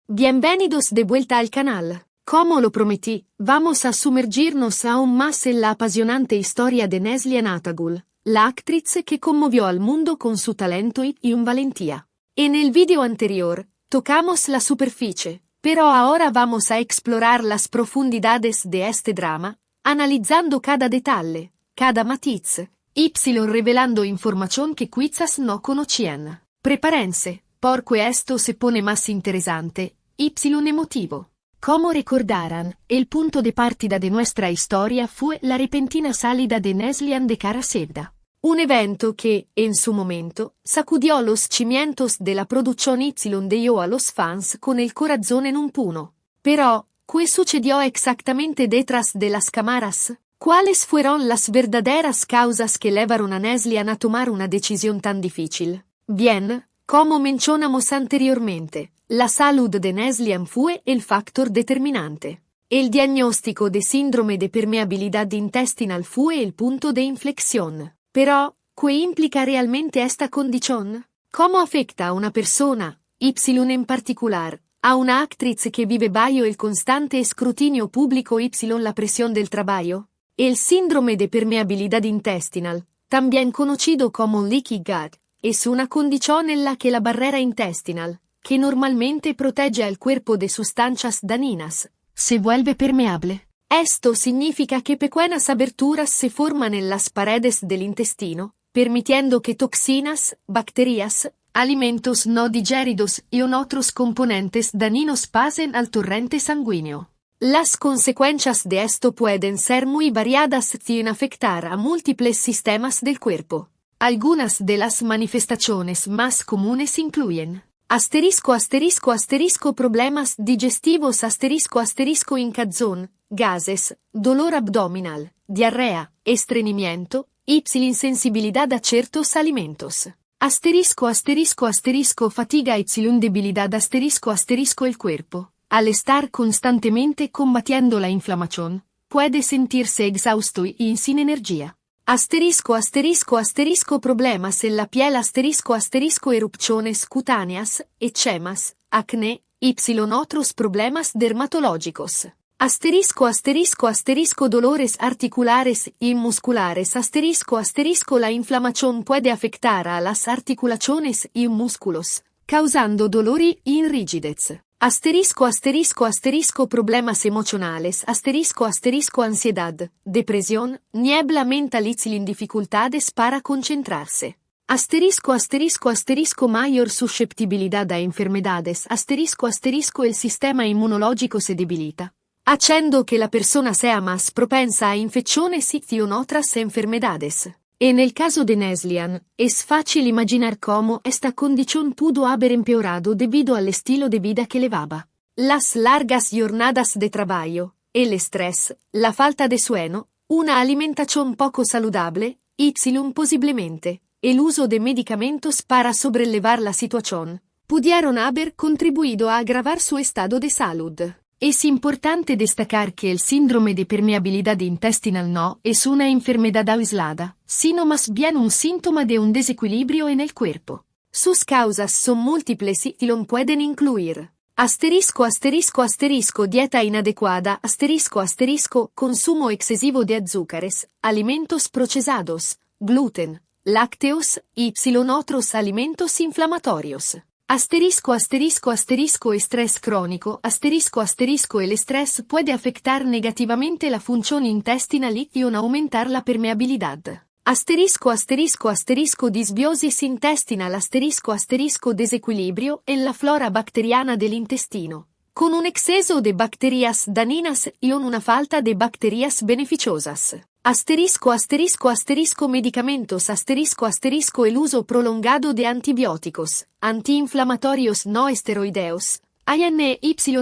Bienvenidos de vuelta al canal. Como lo prometí, vamos a sumergirnos aún más en la apasionante historia de Neslihan Atagul, la actriz que conmovió al mundo con su talento y valentía. En el video anterior, tocamos la superficie, pero ahora vamos a explorar las profundidades de este drama, analizando cada detalle, cada matiz, revelando información que quizás no conocían. Prepárense, porque esto se pone más interesante, emotivo. Como recordarán, el punto de partida de nuestra historia fue la repentina salida de Neslihan de Cara Sevda. Un evento que, en su momento, sacudió los cimientos de la producción y dejó a los fans con el corazón en un puño. Pero, ¿qué sucedió exactamente detrás de las cámaras? ¿Cuáles fueron las verdaderas causas que llevaron a Neslihan a tomar una decisión tan difícil? Bien, como mencionamos anteriormente, la salud de Neslihan fue el factor determinante. El diagnóstico de síndrome de permeabilidad intestinal fue el punto de inflexión. Pero, ¿qué implica realmente esta condición? ¿Cómo afecta a una persona, en particular, a una actriz que vive bajo el constante escrutinio público la presión del trabajo? El síndrome de permeabilidad intestinal, también conocido como leaky gut, es una condición en la que la barrera intestinal, que normalmente protege al cuerpo de sustancias dañinas, se vuelve permeable. Esto significa que pequeñas aberturas se forman en las paredes del intestino, permitiendo que toxinas, bacterias, alimentos no digeridos y otros componentes dañinos pasen al torrente sanguíneo. Las consecuencias de esto pueden ser muy variadas y afectar a múltiples sistemas del cuerpo. Algunas de las manifestaciones más comunes incluyen problemas digestivos hinchazón, gases, dolor abdominal, diarrea, estreñimiento, insensibilidad a ciertos alimentos. Fatiga debilidad el cuerpo, al estar constantemente combatiendo la inflamación, puede sentirse exhausto y sin energía. Problemas en la piel erupciones cutáneas, eczemas, acné, otros problemas dermatológicos. Dolores articulares y musculares. La inflamación puede afectar a las articulaciones y músculos, causando dolor y rigidez. Problemas emocionales. Ansiedad, depresión, niebla mental y dificultades para concentrarse. Mayor susceptibilidad a enfermedades. El sistema inmunológico se debilita, haciendo que la persona sea más propensa a infecciones y otras enfermedades. En el caso de Neslihan, es fácil imaginar cómo esta condición pudo haber empeorado debido al estilo de vida que llevaba. Las largas jornadas de trabajo, el estrés, la falta de sueño, una alimentación poco saludable, posiblemente, el uso de medicamentos para sobrellevar la situación, pudieron haber contribuido a agravar su estado de salud. Es importante destacar que el síndrome de permeabilidad intestinal no es una enfermedad aislada, sino más bien un síntoma de un desequilibrio en el cuerpo. Sus causas son múltiples y pueden incluir dieta inadecuada, consumo excesivo de azúcares, alimentos procesados, gluten, lácteos, otros alimentos inflamatorios. Estrés crónico. El estrés puede afectar negativamente la función intestinal y aumentar la permeabilidad. Disbiosis intestinal. Desequilibrio en la flora bacteriana del intestino, con un exceso de bacterias dañinas y una falta de bacterias beneficiosas. Medicamentos. El uso prolongado de antibióticos, antiinflamatorios no esteroideos,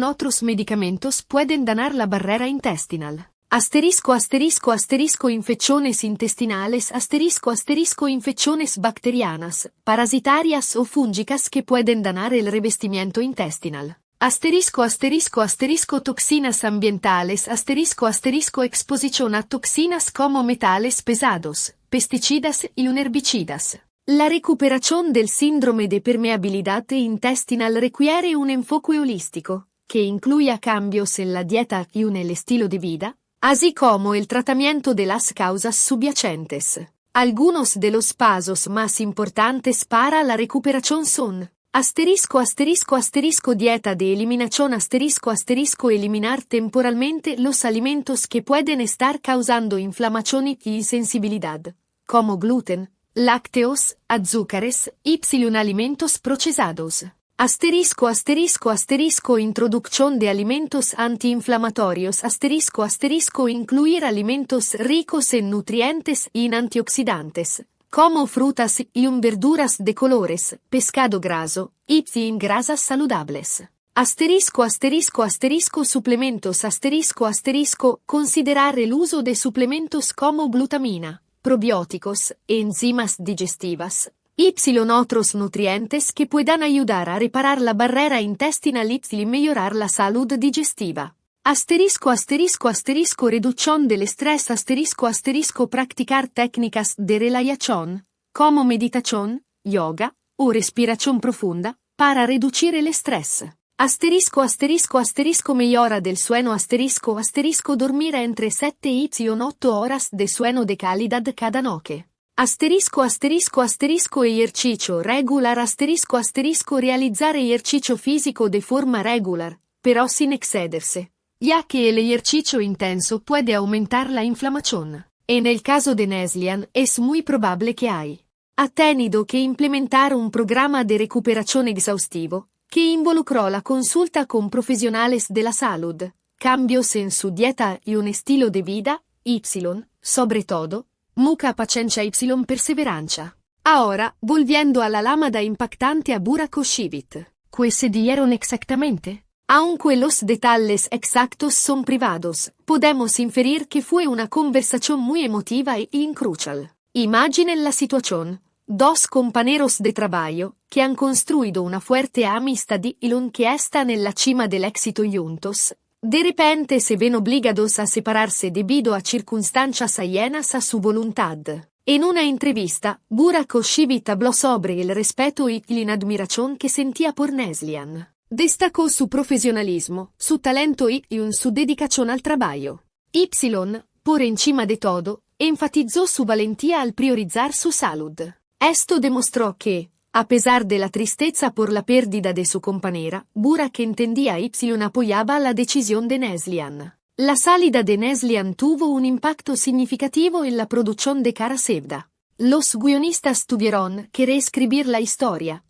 otros medicamentos pueden dañar la barrera intestinal. Infecciones intestinales. Infecciones bacterianas, parasitarias o fúngicas que pueden dañar el revestimiento intestinal. Toxinas ambientales. Exposición a toxinas como metales pesados, pesticidas y herbicidas. La recuperación del síndrome de permeabilidad intestinal requiere un enfoque holístico, que incluya cambios en la dieta y en el estilo de vida, así como el tratamiento de las causas subyacentes. Algunos de los pasos más importantes para la recuperación son: dieta de eliminación eliminar temporalmente los alimentos que pueden estar causando inflamación y insensibilidad, como gluten, lácteos, azúcares, alimentos procesados. Introducción de alimentos antiinflamatorios incluir alimentos ricos en nutrientes y en antioxidantes, como frutas y verduras de colores, pescado graso, y en grasas saludables. Suplementos considerar el uso de suplementos como glutamina, probióticos, enzimas digestivas, otros nutrientes que puedan ayudar a reparar la barrera intestinal y mejorar la salud digestiva. Reducción del estrés practicar técnicas de relajación, como meditación, yoga o respiración profunda, para reducir el estrés. Mejora del sueño dormir entre 7 y 8 horas de sueño de calidad cada noche. Ejercicio regular realizar ejercicio físico de forma regular, pero sin excederse, ya que el ejercicio intenso puede aumentar la inflamación. En el caso de Neslihan es muy probable que ha tenido que implementar un programa de recuperación exhaustivo, que involucró la consulta con profesionales de la salud, cambios en su dieta y un estilo de vida, sobre todo, mucha paciencia y perseverancia. Ahora, volviendo a la llamada impactante a Burak Oshivit. ¿Qué se dieron exactamente? Aunque los detalles exactos son privados, podemos inferir que fue una conversación muy emotiva y crucial. Imaginen la situación. Dos compañeros de trabajo, que han construido una fuerte amistad y que están en la cima del éxito juntos, de repente se ven obligados a separarse debido a circunstancias ajenas a su voluntad. En una entrevista, Burak Oshivit habló sobre el respeto y la admiración que sentía por Neslihan. Destacó su profesionalismo, su talento y su dedicación al trabajo. Por encima de todo, enfatizó su valentía al priorizar su salud. Esto demostró que, a pesar de la tristeza por la pérdida de su compañera, Burak entendía y apoyaba la decisión de Neslihan. La salida de Neslihan tuvo un impacto significativo en la producción de Cara Sevda. Los guionistas tuvieron que reescribir la historia.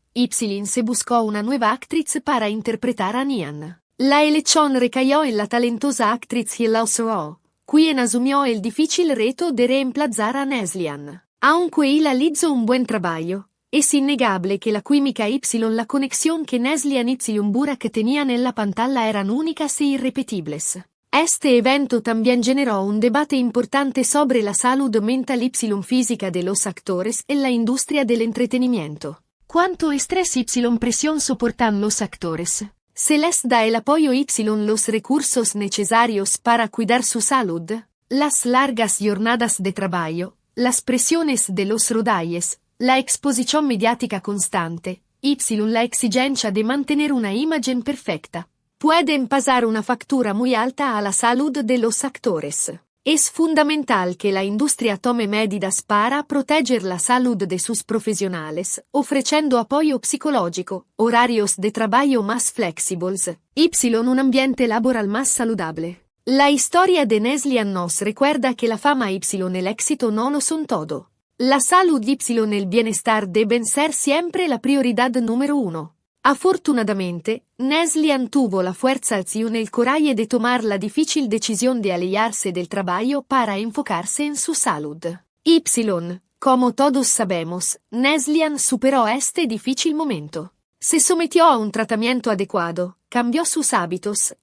Se buscó una nueva actriz para interpretar a Nian. La elección recayó en la talentosa actriz Hillel Soro, quien asumió el difícil reto de reemplazar a Neslihan. Aunque él hizo un buen trabajo, es innegable que la química la conexión que Neslihan y Burak tenían en la pantalla eran únicas e irrepetibles. Este evento también generó un debate importante sobre la salud mental y física de los actores en la industria del entretenimiento. ¿Cuánto estrés y presión soportan los actores? ¿Se les da el apoyo y los recursos necesarios para cuidar su salud? Las largas jornadas de trabajo, las presiones de los rodajes, la exposición mediática constante, la exigencia de mantener una imagen perfecta, pueden pasar una factura muy alta a la salud de los actores. Es fundamental que la industria tome medidas para proteger la salud de sus profesionales, ofreciendo apoyo psicológico, horarios de trabajo más flexibles, un ambiente laboral más saludable. La historia de Neslihan nos recuerda que la fama y el éxito no lo son todo. La salud y el bienestar deben ser siempre la prioridad número uno. Afortunadamente, Neslihan tuvo la fuerza y el coraje de tomar la difícil decisión de alejarse del trabajo para enfocarse en su salud. Como todos sabemos, Neslihan superó este difícil momento. Se sometió a un tratamiento adecuado, cambió sus hábitos,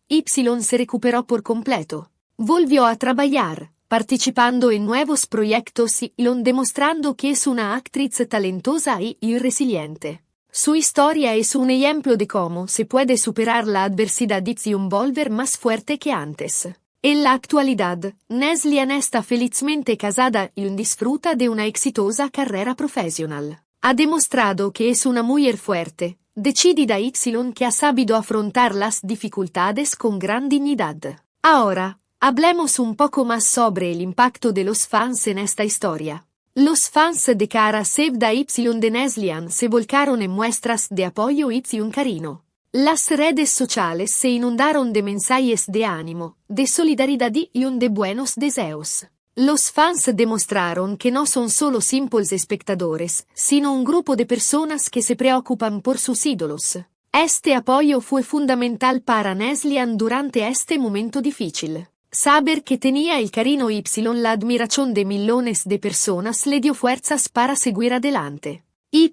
se recuperó por completo. Volvió a trabajar, participando en nuevos proyectos y demostrando que es una actriz talentosa y resiliente. Su historia es un ejemplo de cómo se puede superar la adversidad y volver más fuerte que antes. En la actualidad, Neslihan está felizmente casada y disfruta de una exitosa carrera profesional. Ha demostrado que es una mujer fuerte, decidida y que ha sabido afrontar las dificultades con gran dignidad. Ahora, hablemos un poco más sobre el impacto de los fans en esta historia. Los fans de cara Sevda Y de Neslihan se volcaron en muestras de apoyo y cariño. Las redes sociales se inundaron de mensajes de ánimo, de solidaridad y de buenos deseos. Los fans demostraron que no son solo simples espectadores, sino un grupo de personas que se preocupan por sus ídolos. Este apoyo fue fundamental para Neslihan durante este momento difícil. Saber que tenía el cariño Y, la admiración de millones de personas le dio fuerzas para seguir adelante. Y,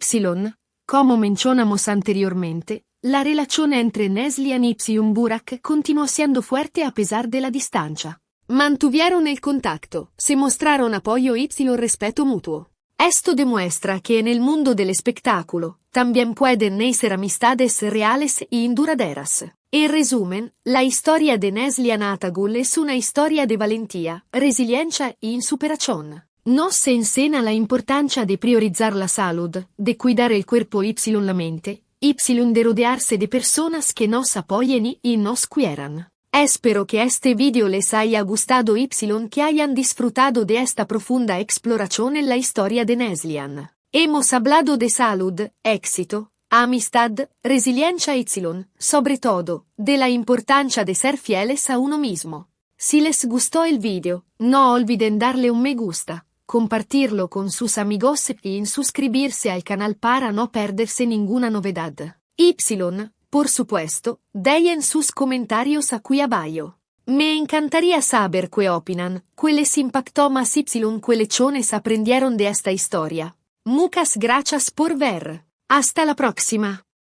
como mencionamos anteriormente, la relación entre Neslihan y Burak continuó siendo fuerte a pesar de la distancia. Mantuvieron el contacto, se mostraron apoyo y respeto mutuo. Esto demuestra que en el mundo del espectáculo, también pueden nacer amistades reales y duraderas. En resumen, la historia de Neslihan Atagul es una historia de valentía, resiliencia y superación. Nos enseña la importancia de priorizar la salud, de cuidar el cuerpo y la mente, y de rodearse de personas que nos apoyen y nos quieran. Espero que este video les haya gustado y que hayan disfrutado de esta profunda exploración en la historia de Neslihan. Hemos hablado de salud, éxito, amistad, resiliencia y, sobre todo, de la importancia de ser fieles a uno mismo. Si les gustó el video, no olviden darle un me gusta, compartirlo con sus amigos y suscribirse al canal para no perderse ninguna novedad. Y, por supuesto, dejen sus comentarios aquí abajo. Me encantaría saber qué opinan, qué les impactó más y qué lecciones aprendieron de esta historia. Muchas gracias por ver. Hasta la próxima.